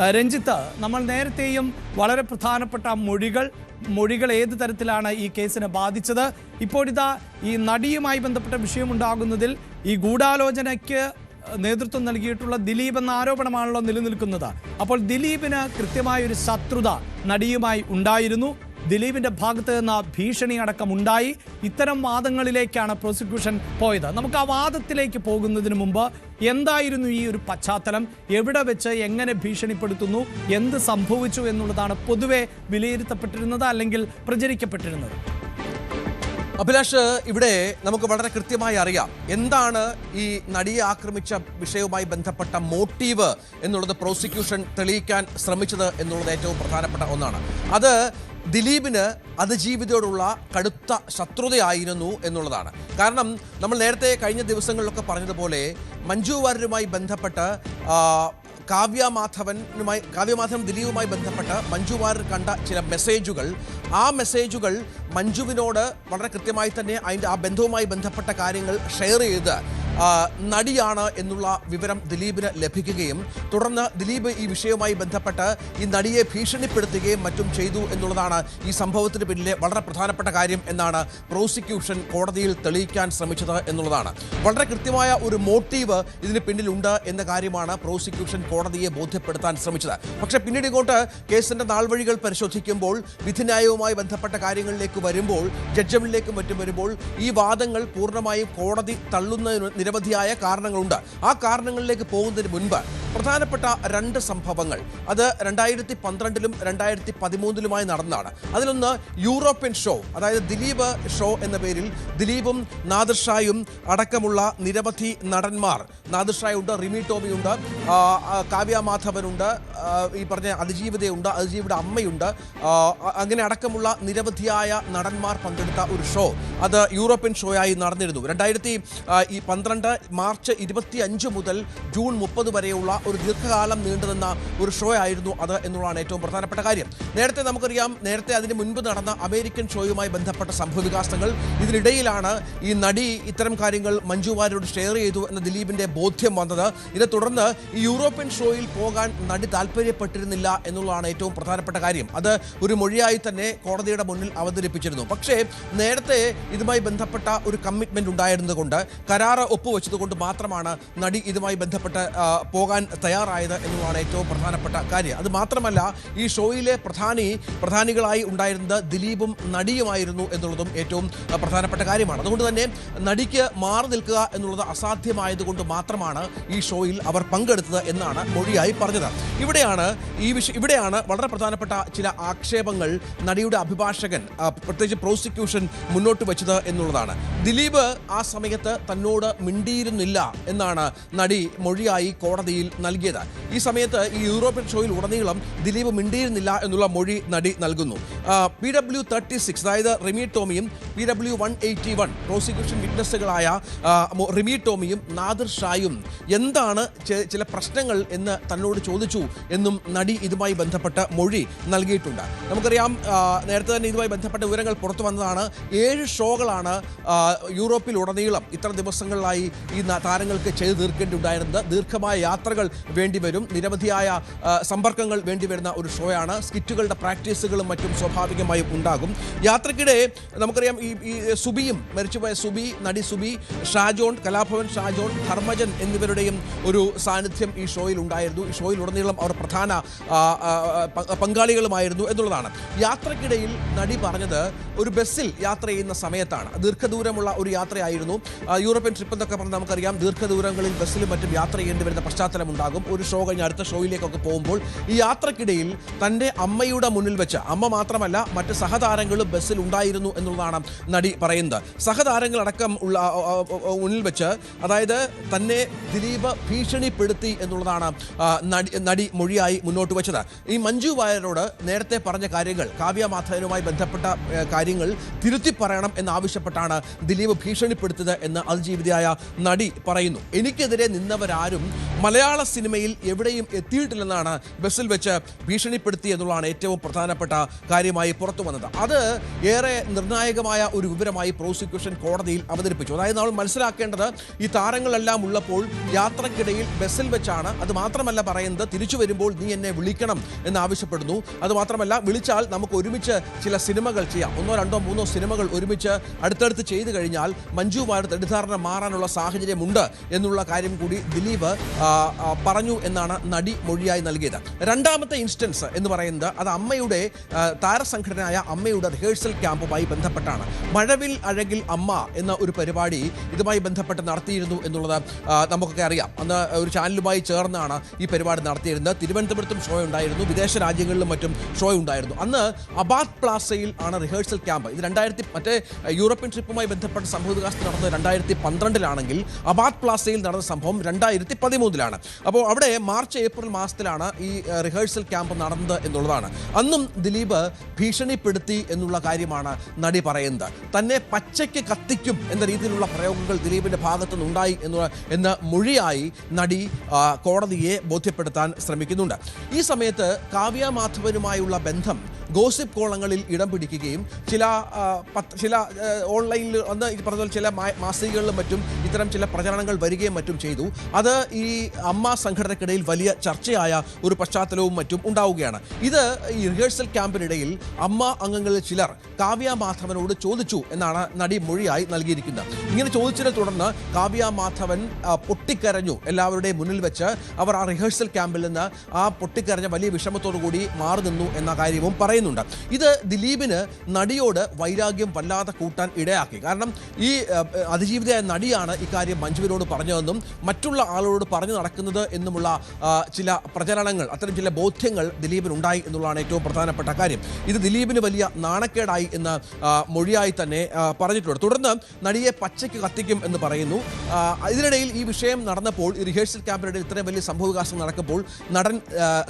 രഞ്ജിത്ത്, നമ്മൾ നേരത്തെയും വളരെ പ്രധാനപ്പെട്ട മൊഴികൾ ഏത് തരത്തിലാണ് ഈ കേസിനെ ബാധിച്ചത്? ഇപ്പോഴിതാ ഈ നടിയുമായി ബന്ധപ്പെട്ട വിഷയമുണ്ടാകുന്നതിൽ ഈ ഗൂഢാലോചനയ്ക്ക് നേതൃത്വം നൽകിയിട്ടുള്ള ദിലീപ് എന്ന ആരോപണമാണല്ലോ നിലനിൽക്കുന്നത്. അപ്പോൾ ദിലീപിന് കൃത്യമായൊരു ശത്രുത നടിയുമായി ഉണ്ടായിരുന്നു. ദിലീപിന്റെ ഭാഗത്ത് നിന്ന് ഭീഷണി അടക്കമുണ്ടായി. ഇത്തരം വാദങ്ങളിലേക്കാണ് പ്രോസിക്യൂഷൻ പോയത്. നമുക്ക് ആ വാദത്തിലേക്ക് പോകുന്നതിന് മുമ്പ് എന്തായിരുന്നു ഈ ഒരു പശ്ചാത്തലം? എവിടെ വെച്ച് എങ്ങനെ ഭീഷണിപ്പെടുത്തുന്നു, എന്ത് സംഭവിച്ചു എന്നുള്ളതാണ് പൊതുവെ വിലയിരുത്തപ്പെട്ടിരുന്നത് അല്ലെങ്കിൽ പ്രചരിക്കപ്പെട്ടിരുന്നത്. അഭിലാഷ്, ഇവിടെ നമുക്ക് വളരെ കൃത്യമായി അറിയാം എന്താണ് ഈ നടിയെ ആക്രമിച്ച വിഷയവുമായി ബന്ധപ്പെട്ട മോട്ടീവ് എന്നുള്ളത് പ്രോസിക്യൂഷൻ തെളിയിക്കാൻ ശ്രമിച്ചത് എന്നുള്ളത് ഏറ്റവും പ്രധാനപ്പെട്ട ഒന്നാണ്. അത് ദിലീപിന് അതിജീവിതയോടുള്ള കടുത്ത ശത്രുതയായിരുന്നു എന്നുള്ളതാണ്. കാരണം നമ്മൾ നേരത്തെ കഴിഞ്ഞ ദിവസങ്ങളിലൊക്കെ പറഞ്ഞതുപോലെ മഞ്ജു വാര്യരുമായി ബന്ധപ്പെട്ട് കാവ്യമാധവൻ ദിലീപുമായി ബന്ധപ്പെട്ട് മഞ്ജു വാര്യർ കണ്ട ചില മെസ്സേജുകൾ, ആ മെസ്സേജുകൾ മഞ്ജുവിനോട് വളരെ കൃത്യമായി തന്നെ ആ ബന്ധവുമായി ബന്ധപ്പെട്ട കാര്യങ്ങൾ ഷെയർ ചെയ്ത് നടിയാണ് എന്നുള്ള വിവരം ദിലീപിന് ലഭിക്കുകയും തുടർന്ന് ദിലീപ് ഈ വിഷയവുമായി ബന്ധപ്പെട്ട് ഈ നടിയെ ഭീഷണിപ്പെടുത്തുകയും മറ്റും ചെയ്തു എന്നുള്ളതാണ് ഈ സംഭവത്തിന് പിന്നിലെ വളരെ പ്രധാനപ്പെട്ട കാര്യം എന്നാണ് പ്രോസിക്യൂഷൻ കോടതിയിൽ തെളിയിക്കാൻ ശ്രമിച്ചത് എന്നുള്ളതാണ്. വളരെ കൃത്യമായ ഒരു മോട്ടീവ് ഇതിന് പിന്നിലുണ്ട് എന്ന കാര്യമാണ് പ്രോസിക്യൂഷൻ കോടതിയെ ബോധ്യപ്പെടുത്താൻ ശ്രമിച്ചത്. പക്ഷേ പിന്നീട് ഇങ്ങോട്ട് കേസിൻ്റെ നാൾവഴികൾ പരിശോധിക്കുമ്പോൾ, വിധിന്യായവുമായി ബന്ധപ്പെട്ട കാര്യങ്ങളിലേക്ക് വരുമ്പോൾ, ജഡ്ജ്മെന്റിലേക്കും മറ്റും വരുമ്പോൾ ഈ വാദങ്ങൾ പൂർണ്ണമായും കോടതി തള്ളുന്നതിന് നിരവധിയായ കാരണങ്ങളുണ്ട്. ആ കാരണങ്ങളിലേക്ക് പോകുന്നതിന് മുൻപ് പ്രധാനപ്പെട്ട രണ്ട് സംഭവങ്ങൾ, അത് 2012-ലും 2013-ലുമായി നടന്നതാണ്. അതിലൊന്ന് യൂറോപ്യൻ ഷോ, അതായത് ദിലീപ് ഷോ എന്ന പേരിൽ ദിലീപും നാദിർ ഷായും അടക്കമുള്ള നിരവധി നടന്മാർ, നാദിർ ഷായുണ്ട്, റിമി ടോമിയുണ്ട്, കാവ്യമാധവനുണ്ട്, ഈ പറഞ്ഞ അതിജീവിതയുണ്ട്, അതിജീവിയുടെ അമ്മയുണ്ട്, അങ്ങനെ അടക്കമുള്ള നിരവധിയായ നടന്മാർ പങ്കെടുത്ത ഒരു ഷോ, അത് യൂറോപ്യൻ ഷോയായി നടന്നിരുന്നു. 2012 മാർച്ച് 25 മുതൽ ജൂൺ 30 വരെയുള്ള ഒരു ദീർഘകാലം നീണ്ടുനിന്ന ഒരു ഷോ ആയിരുന്നു അത് എന്നുള്ളതാണ് ഏറ്റവും പ്രധാനപ്പെട്ട കാര്യം. നേരത്തെ നമുക്കറിയാം, നേരത്തെ അതിന് മുൻപ് നടന്ന അമേരിക്കൻ ഷോയുമായി ബന്ധപ്പെട്ട സംഭവവികാസങ്ങൾ, ഇതിനിടയിലാണ് ഈ നടി ഇത്തരം കാര്യങ്ങൾ മഞ്ജു വാര്യരോട് ഷെയർ ചെയ്തു എന്ന ദിലീപിന്റെ ബോധ്യം വന്നത്. ഇതേ തുടർന്ന് ഈ യൂറോപ്യൻ ഷോയിൽ പോകാൻ നടി താല്പര്യപ്പെട്ടിരുന്നില്ല എന്നുള്ളതാണ് ഏറ്റവും പ്രധാനപ്പെട്ട കാര്യം. അത് ഒരു മൊഴിയായി തന്നെ കോടതിയുടെ മുന്നിൽ അവതരിപ്പിച്ചിരുന്നു. പക്ഷേ നേരത്തെ ഇതുമായി ബന്ധപ്പെട്ട ഒരു കമ്മിറ്റ്മെന്റ് ഉണ്ടായിരുന്നതുകൊണ്ട്, കരാറ് ഒപ്പുവെച്ചതുകൊണ്ട് മാത്രമാണ് നടി ഇതുമായി ബന്ധപ്പെട്ട് പോകാൻ തയ്യാറായത് എന്നുള്ളതാണ് ഏറ്റവും പ്രധാനപ്പെട്ട കാര്യം. അത് മാത്രമല്ല, ഈ ഷോയിലെ പ്രധാനികളായി ഉണ്ടായിരുന്നത് ദിലീപും നടിയുമായിരുന്നു എന്നുള്ളതും ഏറ്റവും പ്രധാനപ്പെട്ട കാര്യമാണ്. അതുകൊണ്ട് തന്നെ നടിക്ക് മാറി നിൽക്കുക എന്നുള്ളത് അസാധ്യമായതുകൊണ്ട് മാത്രമാണ് ഈ ഷോയിൽ അവർ പങ്കെടുത്തത് എന്നാണ് മൊഴിയായി പറഞ്ഞത്. ഇവിടെയാണ് വളരെ പ്രധാനപ്പെട്ട ചില ആക്ഷേപങ്ങൾ നടിയുടെ അഭിഭാഷകൻ, പ്രത്യേകിച്ച് പ്രോസിക്യൂഷൻ മുന്നോട്ട് വെച്ചത് എന്നുള്ളതാണ്. ദിലീപ് ആ സമയത്ത് തന്നോട് മിണ്ടിയിരുന്നില്ല എന്നാണ് നടി മൊഴിയായി കോടതിയിൽ നൽകിയത്. ഈ സമയത്ത് ഈ യൂറോപ്യൻ ഷോയിൽ ഉടനീളം ദിലീപ് മിണ്ടിയിരുന്നില്ല എന്നുള്ള മൊഴി നടി നൽകുന്നു. PW36, അതായത് റിമി ടോമിയും PW181 പ്രോസിക്യൂഷൻ വിറ്റ്നസ്സുകളായ റിമി ടോമിയും നാദിർ ഷായും എന്താണ് ചില പ്രശ്നങ്ങൾ എന്ന് തന്നോട് ചോദിച്ചു എന്നും നടി ഇതുമായി ബന്ധപ്പെട്ട് മൊഴി നൽകിയിട്ടുണ്ട്. നമുക്കറിയാം, നേരത്തെ തന്നെ ഇതുമായി ബന്ധപ്പെട്ട വിവരങ്ങൾ പുറത്തു വന്നതാണ്. 7 ഷോകളാണ് യൂറോപ്പിലുടനീളം ഇത്ര ദിവസങ്ങളിലായി ഈ താരങ്ങൾക്ക് ചെയ്തു തീർക്കേണ്ടി ഉണ്ടായിരുന്നത്. ദീർഘമായ യാത്രകൾ വേണ്ടിവരും, നിരവധിയായ സമ്പർക്കങ്ങൾ വേണ്ടിവരുന്ന ഒരു ഷോയാണ്. സ്കിറ്റുകളുടെ പ്രാക്ടീസുകളും മറ്റും സ്വാഭാവികമായും ഉണ്ടാകും. യാത്രക്കിടെ നമുക്കറിയാം, ഈ സുബിയും, മരിച്ചുപോയ സുബി, നടി സുബി, ഷാജോൺ, കലാഭവൻ ഷാജോൺ, ധർമ്മജൻ എന്നിവരുടെയും ഒരു സാന്നിധ്യം ഈ ഷോയിൽ ഉണ്ടായിരുന്നു. ഈ ഷോയിൽ ഉടനീളം അവർ പ്രധാന പങ്കാളികളുമായിരുന്നു എന്നുള്ളതാണ്. യാത്രക്കിടയിൽ നടി പറഞ്ഞത് ഒരു ബസ്സിൽ യാത്ര ചെയ്യുന്ന സമയത്താണ്. ദീർഘദൂരമുള്ള ഒരു യാത്രയായിരുന്നു. യൂറോപ്യൻ ട്രിപ്പ് എന്നൊക്കെ പറഞ്ഞാൽ നമുക്കറിയാം, ദീർഘദൂരങ്ങളിൽ ബസ്സിലും മറ്റും യാത്ര ചെയ്യേണ്ടി വരുന്ന പശ്ചാത്തലം ഉണ്ടാകും. ഒരു ഷോ കഴിഞ്ഞ് അടുത്ത ഷോയിലേക്കൊക്കെ പോകുമ്പോൾ ഈ യാത്രക്കിടയിൽ തൻ്റെ അമ്മയുടെ മുന്നിൽ വെച്ച്, അമ്മ മാത്രമല്ല മറ്റ് സഹതാരങ്ങളും ബസ്സിൽ ഉണ്ടായിരുന്നു എന്നുള്ളതാണ് നടി പറയുന്നത്. സഹതാരങ്ങളടക്കം ഉള്ള മുന്നിൽ വെച്ച്, അതായത് തന്നെ ദിലീപ് ഭീഷണിപ്പെടുത്തി എന്നുള്ളതാണ് നടി മൊഴിയായി മുന്നോട്ട് വെച്ചത്. ഈ മഞ്ജു വാര്യരോട് നേരത്തെ പറഞ്ഞ കാര്യങ്ങൾ, കാവ്യമാധവനുമായി ബന്ധപ്പെട്ട കാര്യങ്ങൾ തിരുത്തി പറയണം എന്നാവശ്യപ്പെട്ടാണ് ദിലീപ് ഭീഷണിപ്പെടുത്തിയത് എന്ന് അതിജീവിതയായ നടി പറയുന്നു. എനിക്കെതിരെ നിന്നവരാരും മലയാള സിനിമയിൽ എവിടെയും എത്തിയിട്ടില്ലെന്നാണ് ബസ്സിൽ വെച്ച് ഭീഷണിപ്പെടുത്തി എന്നുള്ളതാണ് ഏറ്റവും പ്രധാനപ്പെട്ട കാര്യമായി പുറത്തു വന്നത്. അത് ഏറെ നിർണായകമായ ഒരു വിവരമായി പ്രോസിക്യൂഷൻ കോടതിയിൽ അവതരിപ്പിച്ചു. അതായത് നമ്മൾ മനസ്സിലാക്കേണ്ടത് ഈ താരങ്ങളെല്ലാം ഉള്ളപ്പോൾ യാത്രക്കിടയിൽ ബസ്സിൽ വെച്ചാണ്, അത് മാത്രമല്ല പറയുന്നത് തിരിച്ചു വരുമ്പോൾ നീ എന്നെ വിളിക്കണം എന്നാവശ്യപ്പെടുന്നു. അതുമാത്രമല്ല വിളിച്ചാൽ നമുക്ക് ഒരുമിച്ച് ചില സിനിമകൾ ചെയ്യാം, 1, 2, 3 സിനിമകൾ ഒരുമിച്ച് അടുത്തടുത്ത് ചെയ്തു കഴിഞ്ഞാൽ മഞ്ജു വാര്യർ തെറ്റിദ്ധാരണ മാറാനുള്ള സാഹചര്യമുണ്ട് എന്നുള്ള കാര്യം കൂടി ദിലീപ് പറഞ്ഞു എന്നാണ് നടി മൊഴിയായി നൽകിയത്. രണ്ടാമത്തെ ഇൻസ്റ്റൻസ് എന്ന് പറയുന്നത് അത് അമ്മയുടെ താരസംഘടനയായ അമ്മയുടെ റിഹേഴ്സൽ ക്യാമ്പുമായി ബന്ധപ്പെട്ടാണ്. മഴവിൽ അഴകിൽ അമ്മ എന്ന ഒരു പരിപാടി ഇതുമായി ബന്ധപ്പെട്ട് നടത്തിയിരുന്നു എന്നുള്ളത് നമുക്കൊക്കെ അറിയാം. അന്ന് ഒരു ചാനലുമായി ചേർന്നാണ് ഈ പരിപാടി നടത്തിയിരുന്നത്. തിരുവനന്തപുരത്തും ഷോ ഉണ്ടായിരുന്നു, വിദേശ രാജ്യങ്ങളിലും മറ്റും ഷോ ഉണ്ടായിരുന്നു. അന്ന് അബാദ് പ്ലാസയിൽ ആണ് റിഹേഴ്സൽ ക്യാമ്പ്. ഇത് മറ്റേ യൂറോപ്യൻ ട്രിപ്പുമായി ബന്ധപ്പെട്ട സംഭവവികാസം നടന്നത് 2012-ലാണെങ്കിൽ അബാദ് പ്ലാസയിൽ നടന്ന സംഭവം 2013-ലാണ്. അപ്പോൾ അവിടെ മാർച്ച് ഏപ്രിൽ മാസത്തിലാണ് ഈ റിഹേഴ്സൽ ക്യാമ്പ് നടന്നത് എന്നുള്ളതാണ്. അന്നും ദിലീപ് ഭീഷണിപ്പെടുത്തി എന്നുള്ള കാര്യമാണ് നടി പറയുന്നത്. തന്നെ പച്ചയ്ക്ക് കത്തിക്കും എന്ന രീതിയിലുള്ള പ്രയോഗങ്ങൾ ദിലീപിന്റെ ഭാഗത്തു നിന്നുണ്ടായി എന്ന മൊഴിയായി നടി കോടതിയെ ബോധ്യപ്പെടുത്താൻ ശ്രമിക്കുന്നുണ്ട്. ഈ സമയത്ത് കാവ്യ മാധവനുമായുള്ള ബന്ധം ഗോസിപ്പ് കോളങ്ങളിൽ ഇടം പിടിക്കുകയും ചില ഓൺലൈനിൽ അന്ന് ഈ പറഞ്ഞ പോലെ ചില മാസികകളിലും മറ്റും ഇത്തരം ചില പ്രചരണങ്ങൾ വരികയും മറ്റും ചെയ്തു. അത് ഈ അമ്മ സംഘടനയ്ക്കിടയിൽ വലിയ ചർച്ചയായ ഒരു പശ്ചാത്തലവും മറ്റും ഉണ്ടാവുകയാണ്. ഇത് ഈ റിഹേഴ്സൽ ക്യാമ്പിനിടയിൽ അമ്മ അംഗങ്ങളിൽ ചിലർ കാവ്യ മാധവനോട് ചോദിച്ചു എന്നാണ് നടി മൊഴിയായി നൽകിയിരിക്കുന്നത്. ഇങ്ങനെ ചോദിച്ചതിനെ തുടർന്ന് കാവ്യ മാധവൻ പൊട്ടിക്കരഞ്ഞു. എല്ലാവരുടെയും മുന്നിൽ വെച്ച് അവർ ആ റിഹേഴ്സൽ ക്യാമ്പിൽ നിന്ന് ആ പൊട്ടിക്കരഞ്ഞ വലിയ വിഷമത്തോടു കൂടി മാറി നിന്നു എന്ന കാര്യവും പറയുന്നുണ്ട്. ഇത് ദിലീപിന് നടിയോട് വൈരാഗ്യം വല്ലാതെ കൂട്ടാൻ ഇടയാക്കി. കാരണം ഈ അതിജീവിതയായ നടിയാണ് ഇക്കാര്യം മഞ്ജുവിനോട് പറഞ്ഞതെന്നും മറ്റുള്ള ആളോട് പറഞ്ഞു നടക്കുന്നത് എന്നുമുള്ള ചില പ്രചരണങ്ങൾ, അത്തരം ചില ബോധ്യങ്ങൾ ദിലീപിനുണ്ടായി എന്നുള്ളതാണ് ഏറ്റവും പ്രധാനപ്പെട്ട കാര്യം. ഇത് ദിലീപിന് വലിയ നാണക്കേടായി എന്ന് മൊഴിയായി തന്നെ പറഞ്ഞിട്ടുണ്ട്. തുടർന്ന് നടിയെ പച്ചയ്ക്ക് കത്തിക്കും എന്ന് പറയുന്നു. ഇതിനിടയിൽ ഈ വിഷയം നടന്നപ്പോൾ, ഈ റിഹേഴ്സൽ ക്യാമ്പിനിടയിൽ ഇത്രയും വലിയ സംഭവവികാസം നടക്കുമ്പോൾ നടൻ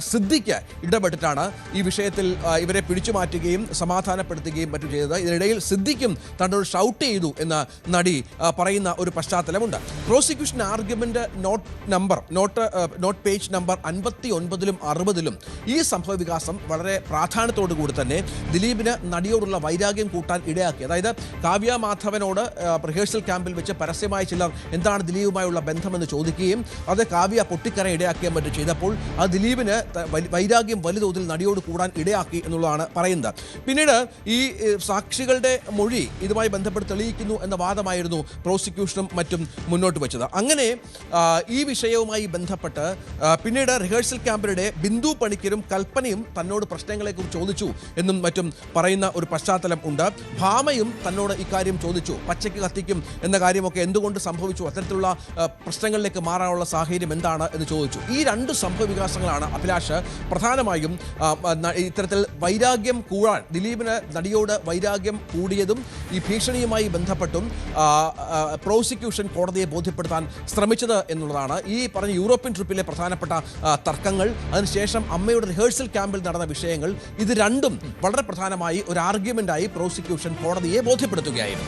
സിദ്ദിഖ് ഇടപെട്ടിട്ടാണ് ഈ വിഷയത്തിൽ ഇവരെ പിടിച്ചു മാറ്റുകയും സമാധാനപ്പെടുത്തുകയും മറ്റും ചെയ്തത്. ഇതിനിടയിൽ സിദ്ദിഖും തന്നോട് ഷൗട്ട് ചെയ്തു എന്ന് നടി പറയുന്ന ഒരു പശ്ചാത്തലമുണ്ട്. Prosecution argument note page number 59-ലും 60-ലും ഈ സംഭവ വികാസം വളരെ പ്രാധാന്യത്തോടു കൂടി തന്നെ ദിലീപിന് നടിയോടുള്ള വൈരാഗ്യം കൂട്ടാൻ ഇടയാക്കി. അതായത് കാവ്യ മാധവനോട് റിഹേഴ്സൽ ക്യാമ്പിൽ വെച്ച് പരസ്യമായി ചിലർ എന്താണ് ദിലീപുമായുള്ള ബന്ധമെന്ന് ചോദിക്കുകയും അത് കാവ്യ പൊട്ടിക്കര ഇടയാക്കുകയും മറ്റും ചെയ്തപ്പോൾ ആ ദിലീപിന് വൈരാഗ്യം വലുതോതിൽ നടിയോട് കൂടാൻ ഇടയാക്കി എന്നുള്ളതാണ് പറയുന്നത്. പിന്നീട് ഈ സാക്ഷികളുടെ മൊഴി ഇതുമായി ബന്ധപ്പെട്ട് തെളിയിക്കുന്നു എന്ന വാദമായിരുന്നു പ്രോസിക്യൂഷനും മറ്റും മുന്നോട്ട് വെച്ചത്. അങ്ങനെ ഈ വിഷയവുമായി ബന്ധപ്പെട്ട് പിന്നീട് റിഹേഴ്സൽ ക്യാമ്പിനിടെ ബിന്ദു പണിക്കരും കൽപ്പനയും തന്നോട് പ്രശ്നങ്ങളെക്കുറിച്ച് ചോദിച്ചു എന്നും മറ്റും പറയുന്ന ഒരു പശ്ചാത്തലം ഉണ്ട്. ഭാമയും തന്നോട് ഇക്കാര്യം ചോദിച്ചു, പച്ചയ്ക്ക് കത്തിക്കും എന്ന കാര്യമൊക്കെ എന്തുകൊണ്ട് സംഭവിച്ചു, അത്തരത്തിലുള്ള പ്രശ്നങ്ങളിലേക്ക് മാറാനുള്ള സാഹചര്യം എന്താണ് എന്ന് ചോദിച്ചു. ഈ രണ്ട് സംഭവ വികാസങ്ങളാണ് അഭിലാഷ് പ്രധാനമായും ഇത്തരത്തിൽ വൈരാഗ്യം കൂടാൻ, ദിലീപിന് നടിയോട് വൈരാഗ്യം കൂടിയതും ഈ ഭീഷണിയുമായി ബന്ധപ്പെട്ടും പ്രോസിക്യൂഷൻ കോടതിയെ ബോധ്യപ്പെടുത്താൻ ശ്രമിച്ചത് എന്നുള്ളതാണ്. ഈ പറഞ്ഞ യൂറോപ്യൻ ട്രിപ്പിലെ പ്രധാനപ്പെട്ട തർക്കങ്ങൾ, അതിനുശേഷം അമ്മയുടെ റിഹേഴ്സൽ ക്യാമ്പിൽ നടന്ന വിഷയങ്ങൾ, ഇത് രണ്ടും വളരെ പ്രധാനമായി ഒരു ആർഗ്യുമെന്റായി പ്രോസിക്യൂഷൻ കോടതിയെ ബോധ്യപ്പെടുത്തുകയായിരുന്നു.